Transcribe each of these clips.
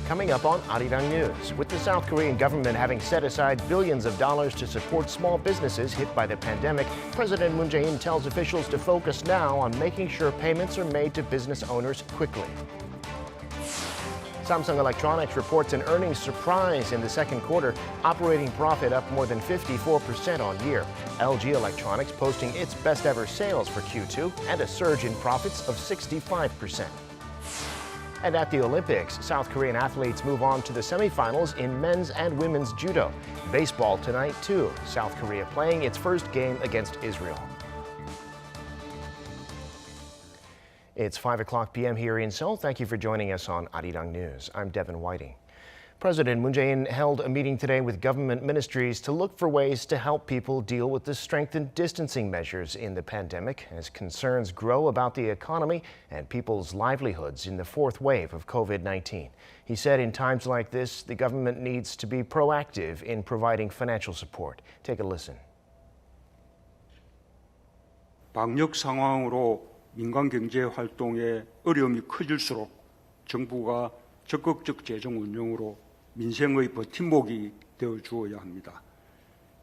Coming up on Arirang News, with the South Korean government having set aside billions of dollars to support small businesses hit by the pandemic, President Moon Jae-in tells officials to focus now on making sure payments are made to business owners quickly. Samsung Electronics reports an earnings surprise in the second quarter, operating profit up more than 54% on year. LG Electronics posting its best ever sales for Q2 and a surge in profits of 65%. And at the Olympics, South Korean athletes move on to the semifinals in men's and women's judo. Baseball tonight, too. South Korea playing its first game against Israel. It's 5 p.m. here in Seoul. Thank you for joining us on Arirang News. I'm Devin Whiting. President Moon Jae-in held a meeting today with government ministries to look for ways to help people deal with the strengthened distancing measures in the pandemic as concerns grow about the economy and people's livelihoods in the fourth wave of COVID-19. He said in times like this, the government needs to be proactive in providing financial support. Take a listen. 방역 상황으로 민간 경제 활동에 어려움이 커질수록 정부가 적극적 재정 운용으로 민생의 버팀목이 되어 주어야 합니다.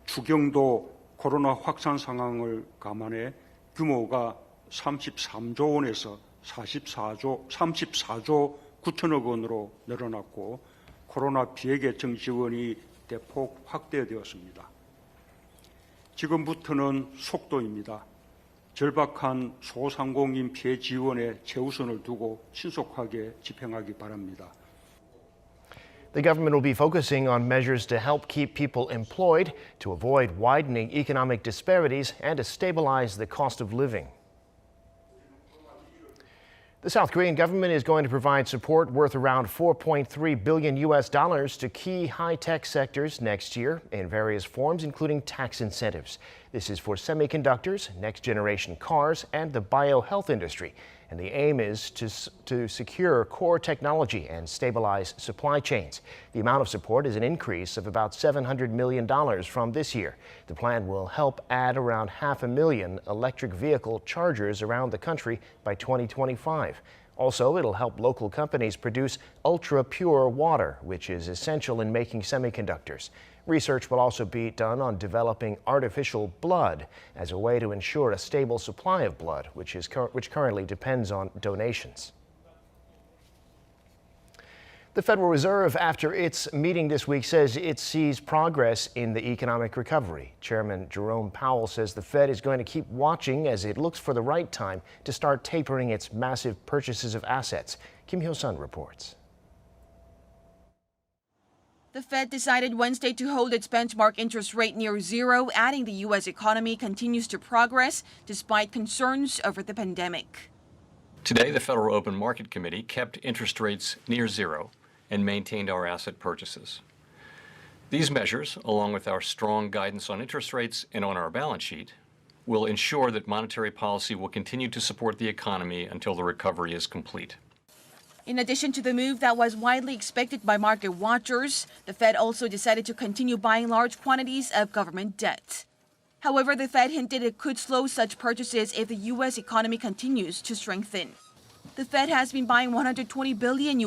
추경도 코로나 확산 상황을 감안해 규모가 33조 원에서 34조 9천억 원으로 늘어났고 코로나 피해 계층 지원이 대폭 확대되었습니다. 지금부터는 속도입니다. 절박한 소상공인 피해 지원에 최우선을 두고 신속하게 집행하기 바랍니다. The government will be focusing on measures to help keep people employed, to avoid widening economic disparities, and to stabilize the cost of living. The South Korean government is going to provide support worth around $4.3 billion to key high-tech sectors next year in various forms, including tax incentives. This is for semiconductors, next-generation cars, and the biohealth industry. And the aim is to secure core technology and stabilize supply chains. The amount of support is an increase of about $700 million from this year. The plan will help add around 500,000 electric vehicle chargers around the country by 2025. Also, it'll help local companies produce ultra-pure water, which is essential in making semiconductors. Research will also be done on developing artificial blood as a way to ensure a stable supply of blood, which currently depends on donations. The Federal Reserve, after its meeting this week, says it sees progress in the economic recovery. Chairman Jerome Powell says the Fed is going to keep watching as it looks for the right time to start tapering its massive purchases of assets. Kim Hyo-sun reports. The Fed decided Wednesday to hold its benchmark interest rate near zero, adding the U.S. economy continues to progress despite concerns over the pandemic. Today, the Federal Open Market Committee kept interest rates near zero and maintained our asset purchases. These measures, along with our strong guidance on interest rates and on our balance sheet, will ensure that monetary policy will continue to support the economy until the recovery is complete. In addition to the move that was widely expected by market watchers, the Fed also decided to continue buying large quantities of government debt. However, the Fed hinted it could slow such purchases if the U.S. economy continues to strengthen. The Fed has been buying $120 billion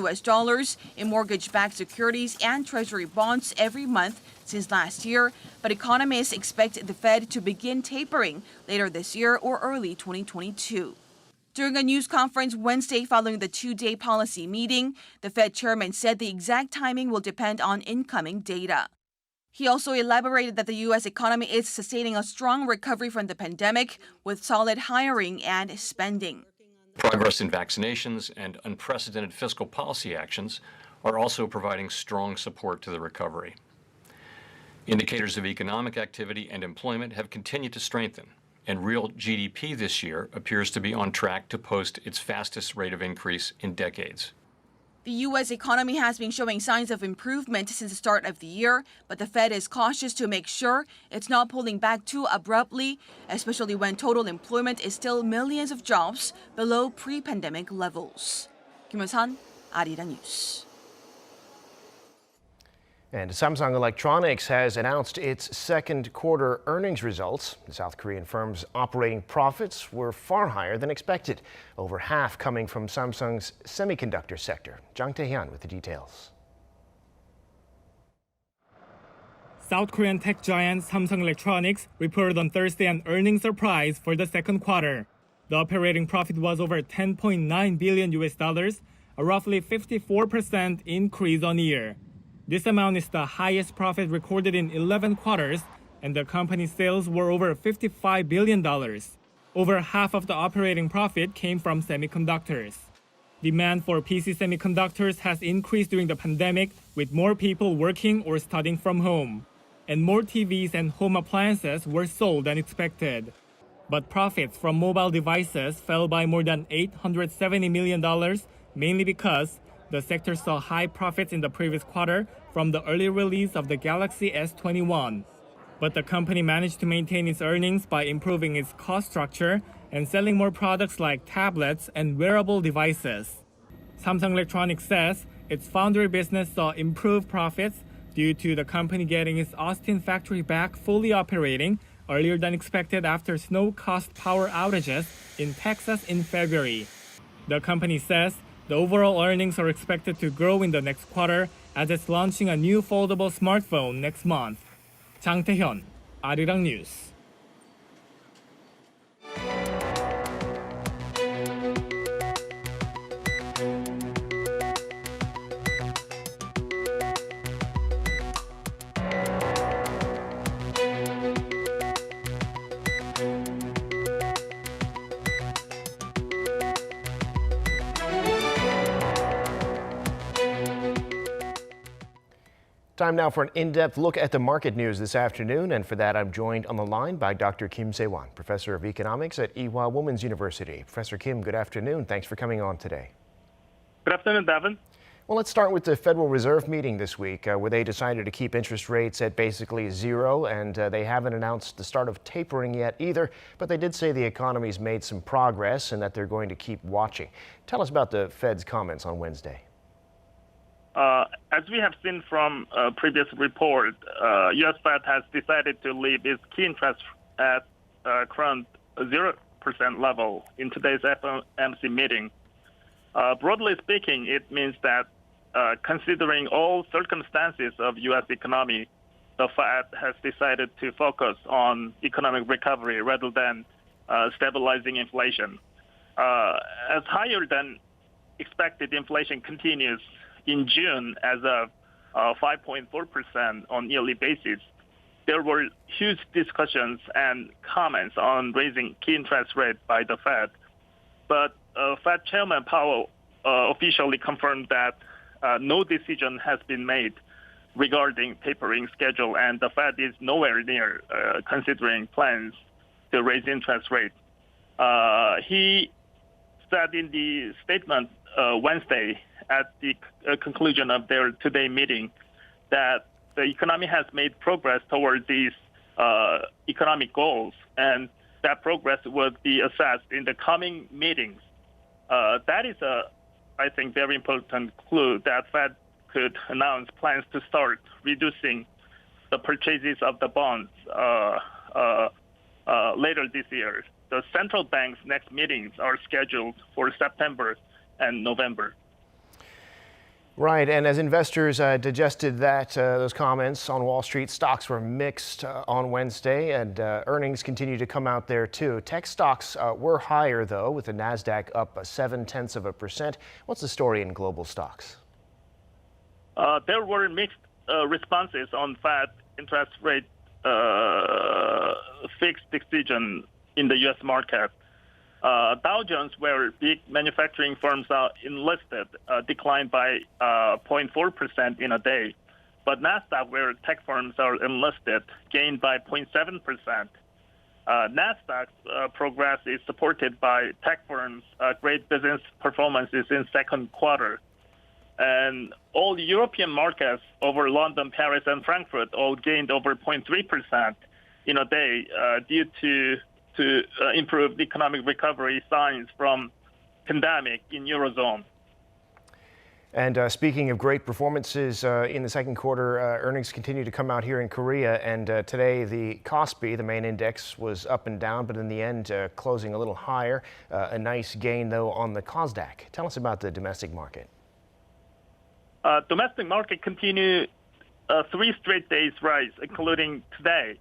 in mortgage-backed securities and treasury bonds every month since last year, but economists expect the Fed to begin tapering later this year or early 2022. During a news conference Wednesday following the two-day policy meeting, the Fed chairman said the exact timing will depend on incoming data. He also elaborated that the U.S. economy is sustaining a strong recovery from the pandemic with solid hiring and spending. Progress in vaccinations and unprecedented fiscal policy actions are also providing strong support to the recovery. Indicators of economic activity and employment have continued to strengthen, and real GDP this year appears to be on track to post its fastest rate of increase in decades. The U.S. economy has been showing signs of improvement since the start of the year, but the Fed is cautious to make sure it's not pulling back too abruptly, especially when total employment is still millions of jobs below pre-pandemic levels. Kim Hyo-sun, Arirang News. And Samsung Electronics has announced its second quarter earnings results. The South Korean firm's operating profits were far higher than expected, over half coming from Samsung's semiconductor sector. Jang Tae-hyun with the details. South Korean tech giant Samsung Electronics reported on Thursday an earnings surprise for the second quarter. The operating profit was over $10.9 billion, a roughly 54% increase on year. This amount is the highest profit recorded in 11 quarters, and the company's sales were over $55 billion. Over half of the operating profit came from semiconductors. Demand for PC semiconductors has increased during the pandemic, with more people working or studying from home. And more TVs and home appliances were sold than expected. But profits from mobile devices fell by more than $870 million, mainly because the sector saw high profits in the previous quarter from the early release of the Galaxy S21. But the company managed to maintain its earnings by improving its cost structure and selling more products like tablets and wearable devices. Samsung Electronics says its foundry business saw improved profits due to the company getting its Austin factory back fully operating earlier than expected after snow-caused power outages in Texas in February. The company says the overall earnings are expected to grow in the next quarter as it's launching a new foldable smartphone next month. Jang Tae-hyun, Arirang News. Time now for an in-depth look at the market news this afternoon, and for that I'm joined on the line by Dr. Kim Se-won, professor of economics at Ewha Women's University. Professor Kim, good afternoon. Thanks for coming on today. Good afternoon, Devin. Well, let's start with the Federal Reserve meeting this week, where they decided to keep interest rates at basically zero, and they haven't announced the start of tapering yet either, but they did say the economy's made some progress and that they're going to keep watching. Tell us about the Fed's comments on Wednesday. As we have seen from previous report, U.S. Fed has decided to leave its key interest at current 0% level in today's FOMC meeting. Broadly speaking, it means that considering all circumstances of U.S. economy, the Fed has decided to focus on economic recovery rather than stabilizing inflation. As higher than expected inflation continues in June as of 5.4% on yearly basis, there were huge discussions and comments on raising key interest rate by the Fed. But Fed Chairman Powell officially confirmed that no decision has been made regarding tapering schedule, and the Fed is nowhere near considering plans to raise interest rate. He said in the statement Wednesday at the conclusion of their today meeting that the economy has made progress toward these economic goals, and that progress would be assessed in the coming meetings. That is I think, very important clue that Fed could announce plans to start reducing the purchases of the bonds later this year. The central bank's next meetings are scheduled for September and November. Right, and as investors digested those comments on Wall Street, stocks were mixed on Wednesday, and earnings continue to come out there too. Tech stocks were higher though, with the Nasdaq up 0.7%. What's the story in global stocks? There were mixed responses on Fed interest rate fixed decision in the U.S. market. Dow Jones, where big manufacturing firms are enlisted, declined by 0.4% in a day. But Nasdaq, where tech firms are enlisted, gained by 0.7%. Nasdaq's progress is supported by tech firms' great business performances in second quarter. And all European markets over London, Paris, and Frankfurt all gained over 0.3% in a day due to improved economic recovery signs from pandemic in Eurozone. And speaking of great performances in the second quarter, earnings continue to come out here in Korea. And today the Kospi, the main index, was up and down, but in the end closing a little higher. A nice gain, though, on the Kosdaq. Tell us about the domestic market. Domestic market continue three straight days rise, including today.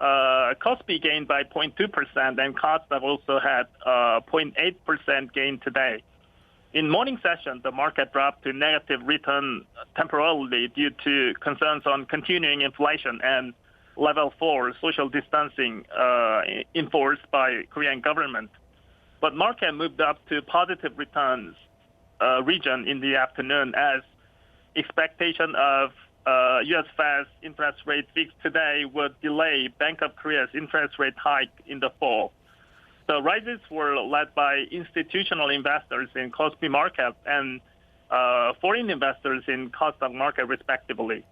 Kospi gained by 0.2%, and Kosdaq also had 0.8% gain today. In morning session, the market dropped to negative return temporarily due to concerns on continuing inflation and level 4 social distancing enforced by Korean government. But market moved up to positive returns region in the afternoon as expectation of U.S. Fed's interest rate fixed today would delay Bank of Korea's interest rate hike in the fall. The rises were led by institutional investors in Kospi market and foreign investors in Kosdaq market, respectively.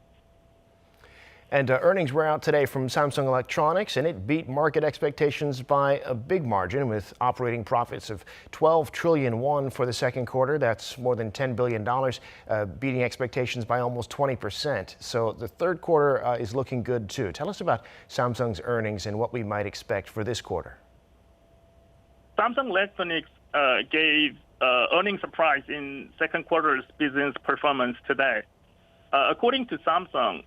And earnings were out today from Samsung Electronics, and it beat market expectations by a big margin with operating profits of 12 trillion won for the second quarter. That's more than $10 billion, beating expectations by almost 20%. So the third quarter is looking good, too. Tell us about Samsung's earnings and what we might expect for this quarter. Samsung Electronics gave earnings surprise in second quarter's business performance today. According to Samsung,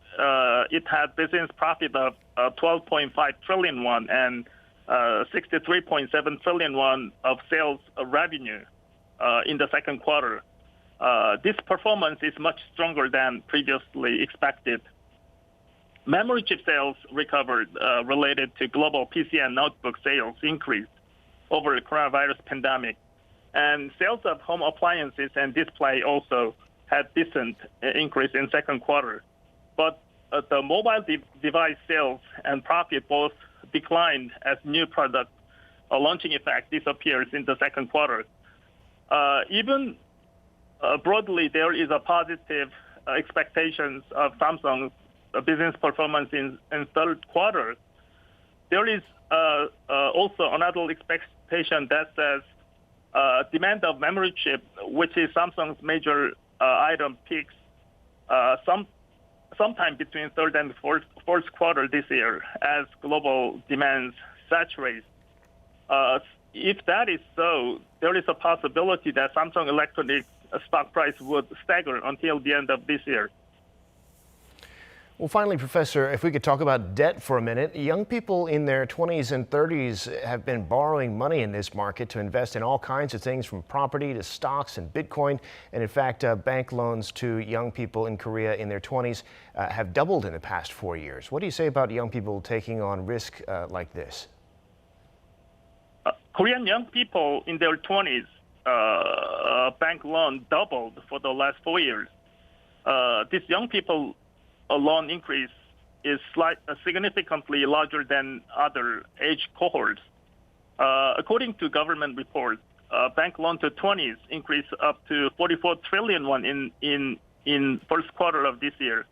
it had business profit of 12.5 trillion won and 63.7 trillion won of sales revenue in the second quarter. This performance is much stronger than previously expected. Memory chip sales recovered related to global PC and notebook sales increased over the coronavirus pandemic. And sales of home appliances and display also had decent increase in second quarter. But the mobile device sales and profit both declined as new product launching effect disappears in the second quarter. Even broadly, there is a positive expectations of Samsung's business performance in third quarter. There is also another expectation that says demand of memory chip, which is Samsung's major item, peaks sometime between third and fourth quarter this year as global demand saturates. If that is so, there is a possibility that Samsung Electronics stock price would stagger until the end of this year. Well, finally, Professor, if we could talk about debt for a minute. Young people in their 20s and 30s have been borrowing money in this market to invest in all kinds of things from property to stocks and Bitcoin. And in fact, bank loans to young people in Korea in their 20s have doubled in the past 4 years. What do you say about young people taking on risk like this? Korean young people in their 20s, bank loan doubled for the last 4 years. These young people loan increase is significantly larger than other age cohorts. According to government reports, bank loan to 20s increased up to 44 trillion won in first quarter of this year,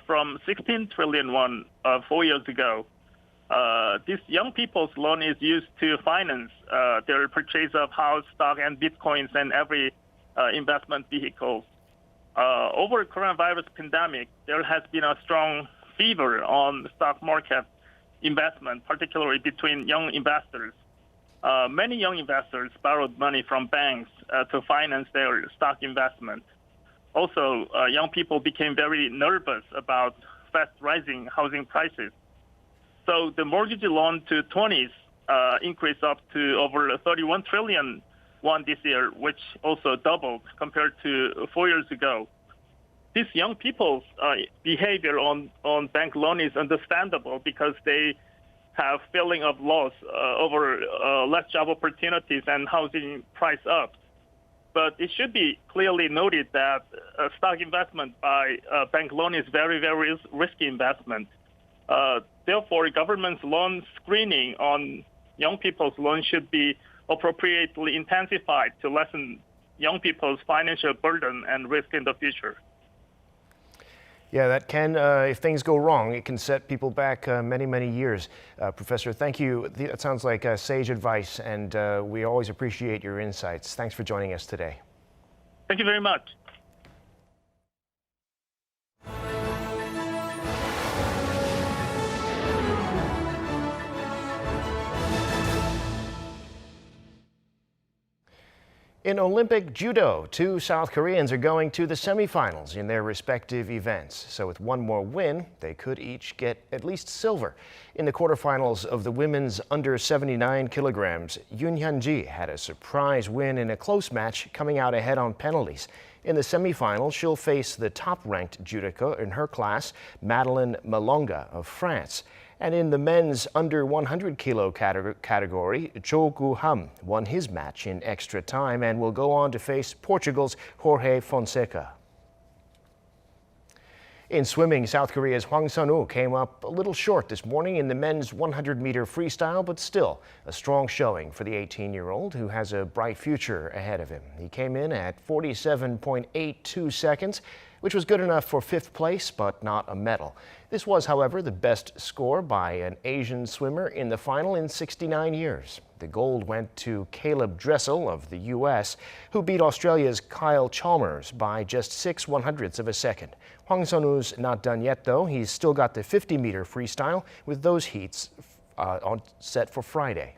from 16 trillion won 4 years ago. This young people's loan is used to finance their purchase of house, stock, and Bitcoins and every investment vehicle. Over coronavirus pandemic, there has been a strong fever on the stock market investment, particularly between young investors. Many young investors borrowed money from banks to finance their stock investment. Also, young people became very nervous about fast rising housing prices. So the mortgage loan to 20s increased up to over 31 trillion won this year, which also doubled compared to 4 years ago. These young people's behavior on bank loan is understandable because they have feeling of loss over less job opportunities and housing price up. But it should be clearly noted that stock investment by bank loan is very, very risky investment. Therefore, government's loan screening on young people's loans should be appropriately intensified to lessen young people's financial burden and risk in the future. Yeah, that can, if things go wrong, it can set people back many, many years. Professor, thank you. That sounds like sage advice, and we always appreciate your insights. Thanks for joining us today. Thank you very much. In Olympic judo, two South Koreans are going to the semifinals in their respective events. So with one more win, they could each get at least silver. In the quarterfinals of the women's under 79 kilograms, Yoon Hyun-ji had a surprise win in a close match, coming out ahead on penalties. In the semifinals, she'll face the top-ranked judoka in her class, Madeleine Malonga of France. And in the men's under 100 kilo category, Cho Gu-ham won his match in extra time and will go on to face Portugal's Jorge Fonseca. In swimming, South Korea's Hwang Sun-woo came up a little short this morning in the men's 100-meter freestyle, but still a strong showing for the 18-year-old who has a bright future ahead of him. He came in at 47.82 seconds, which was good enough for fifth place, but not a medal. This was, however, the best score by an Asian swimmer in the final in 69 years. The gold went to Caleb Dressel of the U.S., who beat Australia's Kyle Chalmers by just 6/100ths of a second. Hwang Sun-woo's not done yet, though. He's still got the 50-meter freestyle with those heats set for Friday.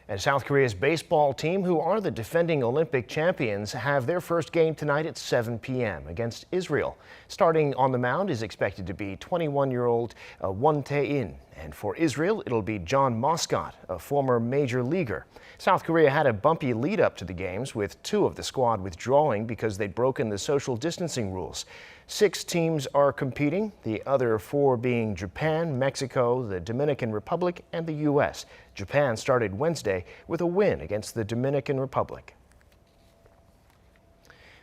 And South Korea's baseball team, who are the defending Olympic champions, have their first game tonight at 7 p.m. against Israel. Starting on the mound is expected to be 21-year-old Won Tae-in. And for Israel, it'll be John Moscott, a former major leaguer. South Korea had a bumpy lead up to the games, with two of the squad withdrawing because they'd broken the social distancing rules. 6 teams are competing, the other 4 being Japan, Mexico, the Dominican Republic, and the U.S. Japan started Wednesday with a win against the Dominican Republic.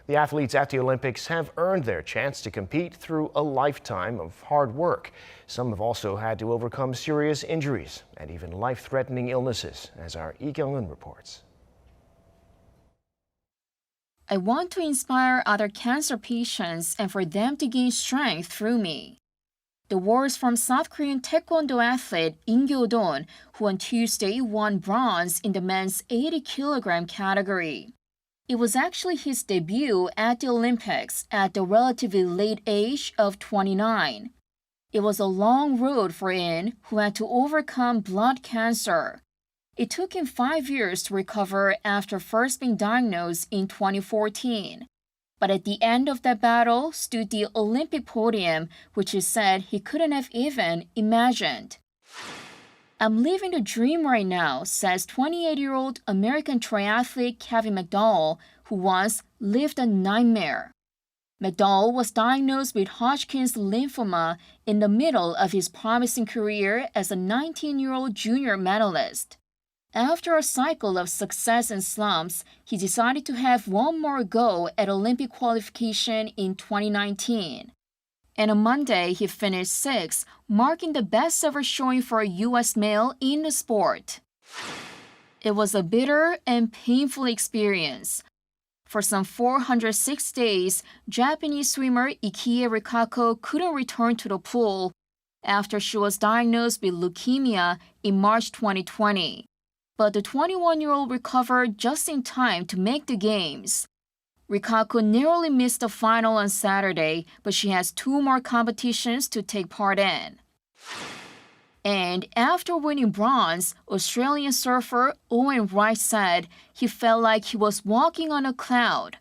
The athletes at the Olympics have earned their chance to compete through a lifetime of hard work. Some have also had to overcome serious injuries and even life-threatening illnesses, as our Lee Kyung-eun reports. I want to inspire other cancer patients and for them to gain strength through me. The words from South Korean taekwondo athlete In Kyo-don, who on Tuesday won bronze in the men's 80-kilogram category. It was actually his debut at the Olympics at the relatively late age of 29. It was a long road for In, who had to overcome blood cancer. It took him 5 years to recover after first being diagnosed in 2014. But at the end of that battle stood the Olympic podium, which he said he couldn't have even imagined. I'm living the dream right now, says 28-year-old American triathlete Kevin McDowell, who once lived a nightmare. McDowell was diagnosed with Hodgkin's lymphoma in the middle of his promising career as a 19-year-old junior medalist. After a cycle of success and slumps, he decided to have one more go at Olympic qualification in 2019. And on Monday, he finished 6th, marking the best ever showing for a U.S. male in the sport. It was a bitter and painful experience. For some 406 days, Japanese swimmer Ikie Rikako couldn't return to the pool after she was diagnosed with leukemia in March 2020. But the 21-year-old recovered just in time to make the games. Rikako narrowly missed the final on Saturday, but she has 2 more competitions to take part in. And after winning bronze, Australian surfer Owen Wright said he felt like he was walking on a cloud.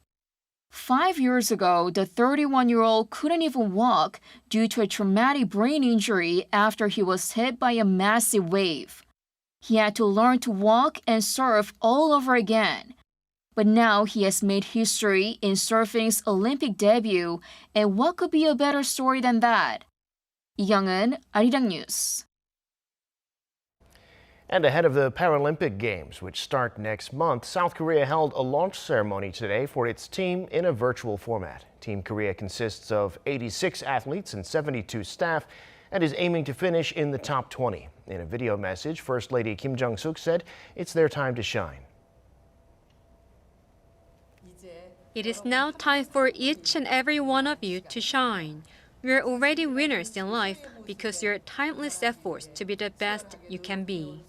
5 years ago, the 31-year-old couldn't even walk due to a traumatic brain injury after he was hit by a massive wave. He had to learn to walk and surf all over again. But now he has made history in surfing's Olympic debut, and what could be a better story than that? Lee Kyung-eun, Arirang News. And ahead of the Paralympic Games, which start next month, South Korea held a launch ceremony today for its team in a virtual format. Team Korea consists of 86 athletes and 72 staff and is aiming to finish in the top 20. In a video message, First Lady Kim Jong-suk said it's their time to shine. It is now time for each and every one of you to shine. We are already winners in life because your timeless efforts to be the best you can be.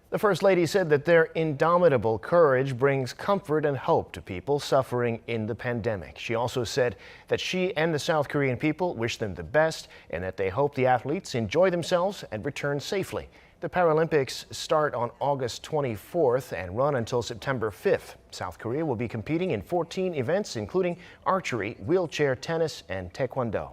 The First Lady said that their indomitable courage brings comfort and hope to people suffering in the pandemic. She also said that she and the South Korean people wish them the best and that they hope the athletes enjoy themselves and return safely. The Paralympics start on August 24th and run until September 5th. South Korea will be competing in 14 events, including archery, wheelchair tennis, and taekwondo.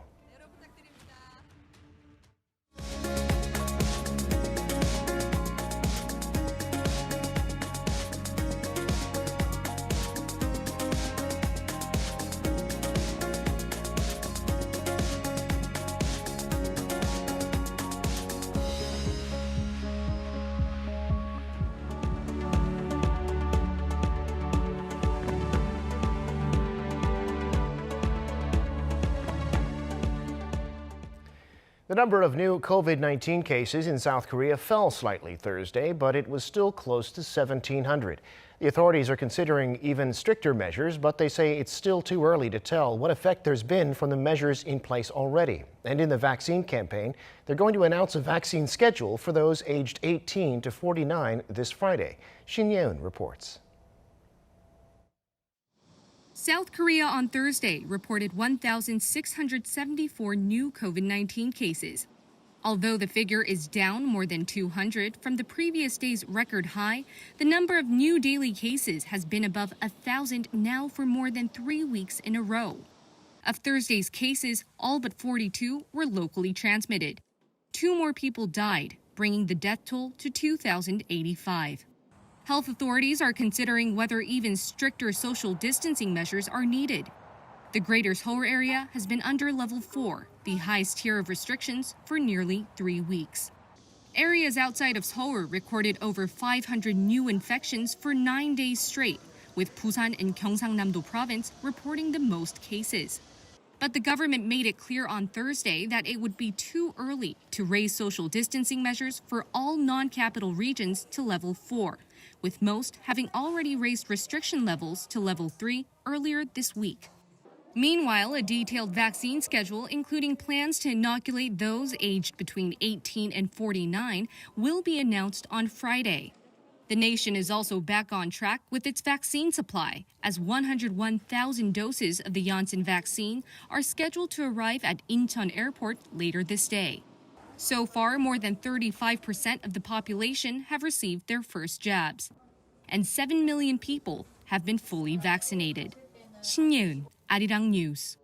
The number of new COVID-19 cases in South Korea fell slightly Thursday, but it was still close to 1,700. The authorities are considering even stricter measures, but they say it's still too early to tell what effect there's been from the measures in place already. And in the vaccine campaign, they're going to announce a vaccine schedule for those aged 18 to 49 this Friday. Shin Yeun reports. South Korea on Thursday reported 1,674 new COVID-19 cases. Although the figure is down more than 200 from the previous day's record high, the number of new daily cases has been above 1,000 now for more than 3 weeks in a row. Of Thursday's cases, all but 42 were locally transmitted. 2 more people died, bringing the death toll to 2,085. Health authorities are considering whether even stricter social distancing measures are needed. The Greater Seoul area has been under level 4, the highest tier of restrictions, for nearly 3 weeks. Areas outside of Seoul recorded over 500 new infections for 9 days straight, with Busan and Gyeongsangnam-do province reporting the most cases. But the government made it clear on Thursday that it would be too early to raise social distancing measures for all non-capital regions to level 4, with most having already raised restriction levels to level 3 earlier this week. Meanwhile, a detailed vaccine schedule, including plans to inoculate those aged between 18 and 49, will be announced on Friday. The nation is also back on track with its vaccine supply, as 101,000 doses of the Janssen vaccine are scheduled to arrive at Incheon Airport later this day. So far, more than 35% of the population have received their first jabs, and 7 million people have been fully vaccinated. Shin Yeun, Arirang News.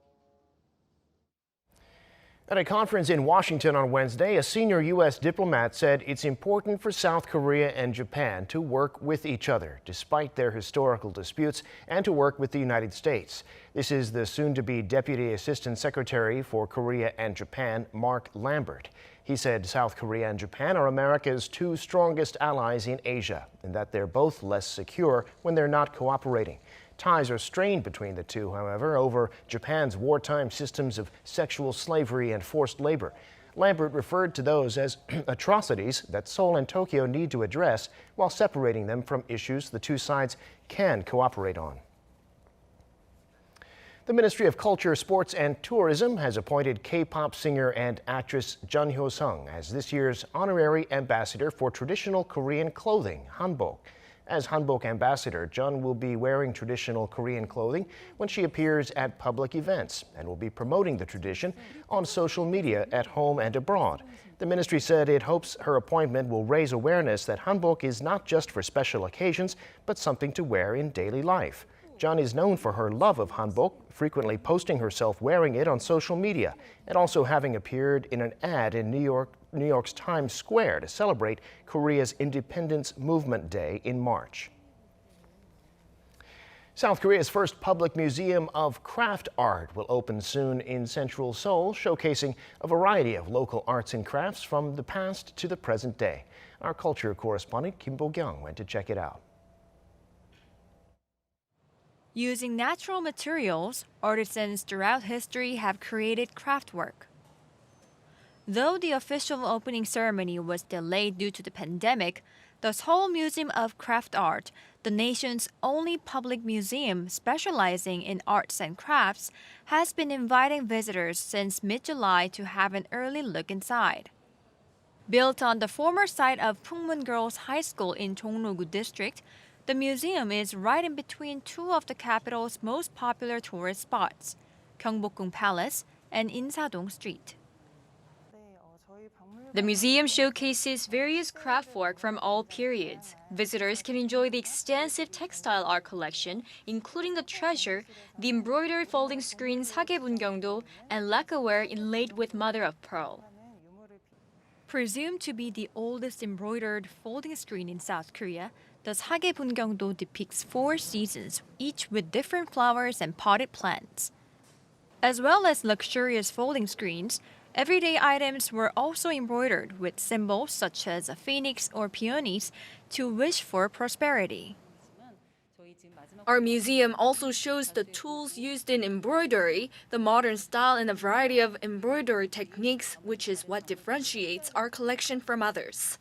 At a conference in Washington on Wednesday, a senior U.S. diplomat said it's important for South Korea and Japan to work with each other, despite their historical disputes, and to work with the United States. This is the soon-to-be Deputy Assistant Secretary for Korea and Japan, Mark Lambert. He said South Korea and Japan are America's 2 strongest allies in Asia, and that they're both less secure when they're not cooperating. Ties are strained between the two, however, over Japan's wartime systems of sexual slavery and forced labor. Lambert referred to those as atrocities that Seoul and Tokyo need to address, while separating them from issues the two sides can cooperate on. The Ministry of Culture, Sports and Tourism has appointed K-pop singer and actress Jun Hyo-sung as this year's honorary ambassador for traditional Korean clothing, hanbok. As hanbok ambassador, Jun will be wearing traditional Korean clothing when she appears at public events and will be promoting the tradition on social media at home and abroad. The ministry said it hopes her appointment will raise awareness that hanbok is not just for special occasions, but something to wear in daily life. Jun is known for her love of hanbok, frequently posting herself wearing it on social media, and also having appeared in an ad in New York's Times Square to celebrate Korea's Independence Movement Day in March. South Korea's first public museum of craft art will open soon in central Seoul, showcasing a variety of local arts and crafts from the past to the present day. Our culture correspondent Kim Bo-kyung went to check it out. Using natural materials, artisans throughout history have created craftwork. Though the official opening ceremony was delayed due to the pandemic, the Seoul Museum of Craft Art, the nation's only public museum specializing in arts and crafts, has been inviting visitors since mid-July to have an early look inside. Built on the former site of Pungmun Girls High School in Jongno-gu District, the museum is right in between 2 of the capital's most popular tourist spots, Gyeongbokgung Palace and Insadong Street. The museum showcases various craftwork from all periods. Visitors can enjoy the extensive textile art collection, including the treasure, the embroidered folding screens 사계분경도, and lacquerware inlaid with mother of pearl. Presumed to be the oldest embroidered folding screen in South Korea, the 사계분경도 depicts 4 seasons, each with different flowers and potted plants. As well as luxurious folding screens, everyday items were also embroidered with symbols such as a phoenix or peonies to wish for prosperity. Our museum also shows the tools used in embroidery, the modern style, and a variety of embroidery techniques, which is what differentiates our collection from others.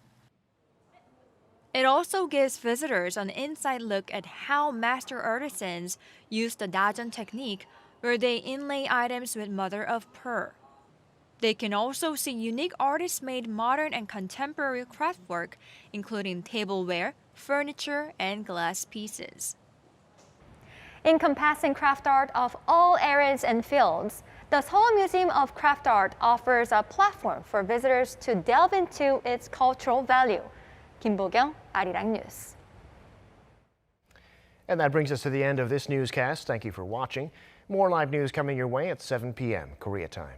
It also gives visitors an inside look at how master artisans use the dajeon technique, where they inlay items with mother of pearl. They can also see unique artist-made modern and contemporary craftwork, including tableware, furniture, and glass pieces. Encompassing craft art of all areas and fields, the Seoul Museum of Craft Art offers a platform for visitors to delve into its cultural value. Kim Bo-kyung, Arirang News. And that brings us to the end of this newscast. Thank you for watching. More live news coming your way at 7 p.m. Korea time.